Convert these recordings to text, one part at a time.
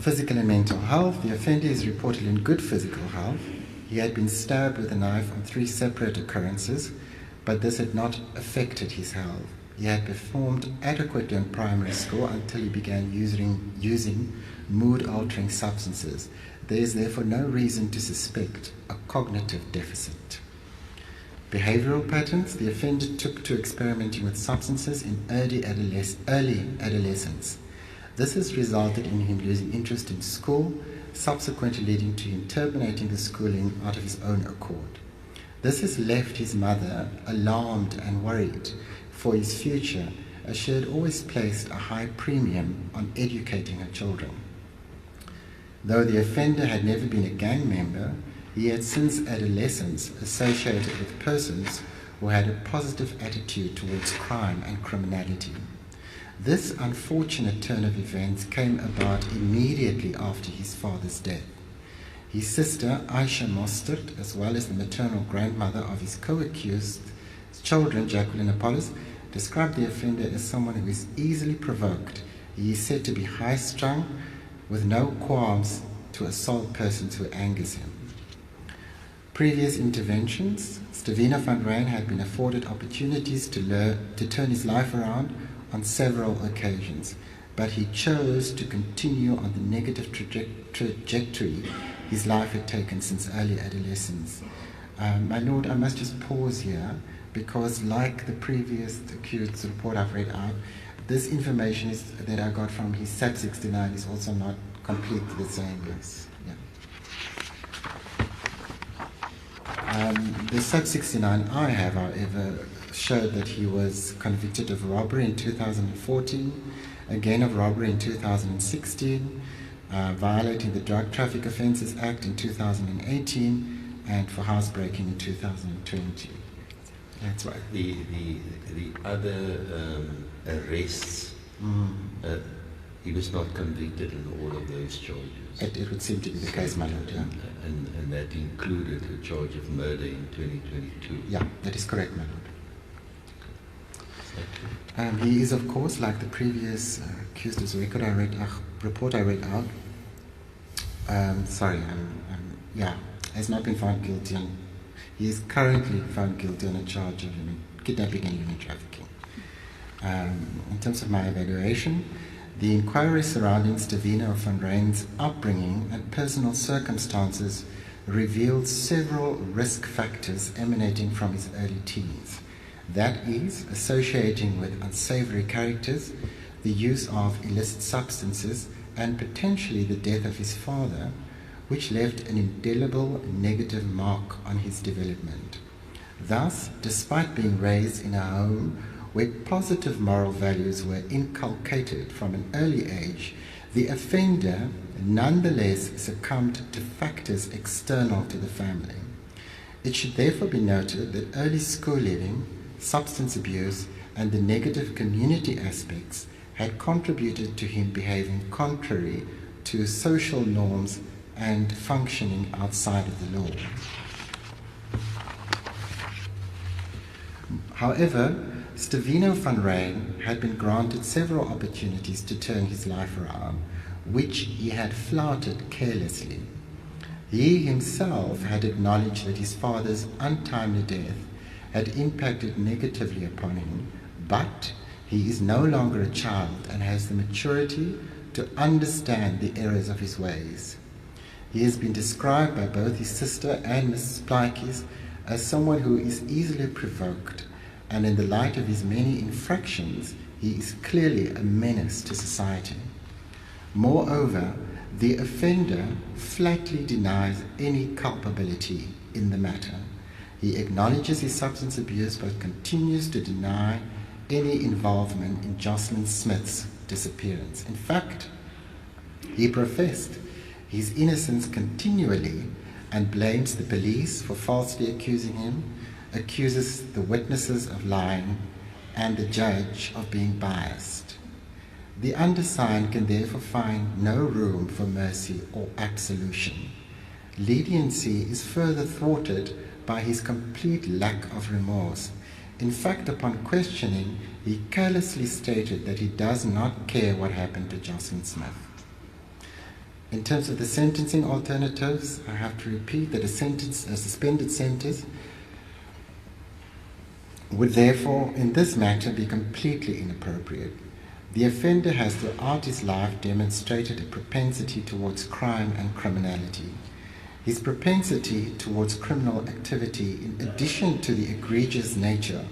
Physical and mental health. The offender is reported in good physical health. He had been stabbed with a knife on 3 separate occurrences, but this had not affected his health. He had performed adequately in primary school until he began using mood-altering substances. There is therefore no reason to suspect a cognitive deficit. Behavioral patterns. The offender took to experimenting with substances in early adolescence. This has resulted in him losing interest in school, subsequently leading to him terminating the schooling out of his own accord. This has left his mother alarmed and worried for his future, as she had always placed a high premium on educating her children. Though the offender had never been a gang member, he had since adolescence associated with persons who had a positive attitude towards crime and criminality. This unfortunate turn of events came about immediately after his father's death. His sister, Aisha Mostert, as well as the maternal grandmother of his co-accused children, Jaquen Appollis, described the offender as someone who is easily provoked. He is said to be high-strung, with no qualms to assault persons who angers him. Previous interventions. Steveno van Rhyn had been afforded opportunities to turn his life around on several occasions, but he chose to continue on the negative trajectory his life had taken since early adolescence. My Lord, I must just pause here, because like the previous accused report I've read out, this information that I got from his Sub 69 is also not completely the same. Yes. Yeah. The Sub 69 I have, however, showed that he was convicted of robbery in 2014, again of robbery in 2016, violating the Drug Traffic Offences Act in 2018, and for housebreaking in 2020. That's right. The other arrests, he was not convicted in all of those charges. It would seem to be the case, my Lord, yeah. And that included a charge of murder in 2022. Yeah, that is correct, my Lord. He is, of course, like the previous accused's report I read out. Has not been found guilty. He is currently found guilty on a charge of kidnapping and human trafficking. In terms of my evaluation, the inquiry surrounding Steveno van Rhyn's upbringing and personal circumstances revealed several risk factors emanating from his early teens. That is, associating with unsavory characters, the use of illicit substances, and potentially the death of his father, which left an indelible negative mark on his development. Thus, despite being raised in a home where positive moral values were inculcated from an early age, the offender nonetheless succumbed to factors external to the family. It should therefore be noted that early school living, substance abuse, and the negative community aspects had contributed to him behaving contrary to social norms and functioning outside of the law. However, Steveno van Rhyn had been granted several opportunities to turn his life around, which he had flouted carelessly. He himself had acknowledged that his father's untimely death had impacted negatively upon him, but he is no longer a child and has the maturity to understand the errors of his ways. He has been described by both his sister and Mrs. Plaatjes as someone who is easily provoked, and in the light of his many infractions, he is clearly a menace to society. Moreover, the offender flatly denies any culpability in the matter. He acknowledges his substance abuse but continues to deny any involvement in Joshlin Smith's disappearance. In fact, he professed his innocence continually and blames the police for falsely accusing him, accuses the witnesses of lying, and the judge of being biased. The undersigned can therefore find no room for mercy or absolution. Leniency is further thwarted by his complete lack of remorse. In fact, upon questioning, he carelessly stated that he does not care what happened to Joshlin Smith. In terms of the sentencing alternatives, I have to repeat that a suspended sentence would therefore, in this matter, be completely inappropriate. The offender has throughout his life demonstrated a propensity towards crime and criminality. His propensity towards criminal activity, in addition to the egregious nature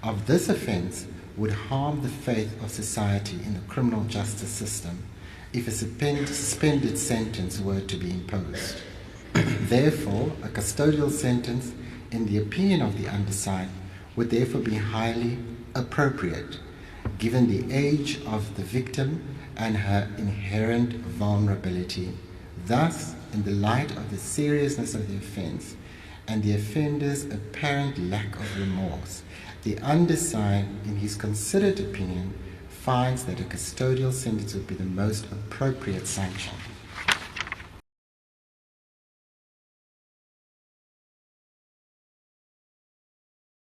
of this offence, would harm the faith of society in the criminal justice system if a suspended sentence were to be imposed. Therefore, a custodial sentence, in the opinion of the undersigned, would therefore be highly appropriate, given the age of the victim and her inherent vulnerability. Thus, in the light of the seriousness of the offence and the offender's apparent lack of remorse, the undersigned, in his considered opinion, finds that a custodial sentence would be the most appropriate sanction.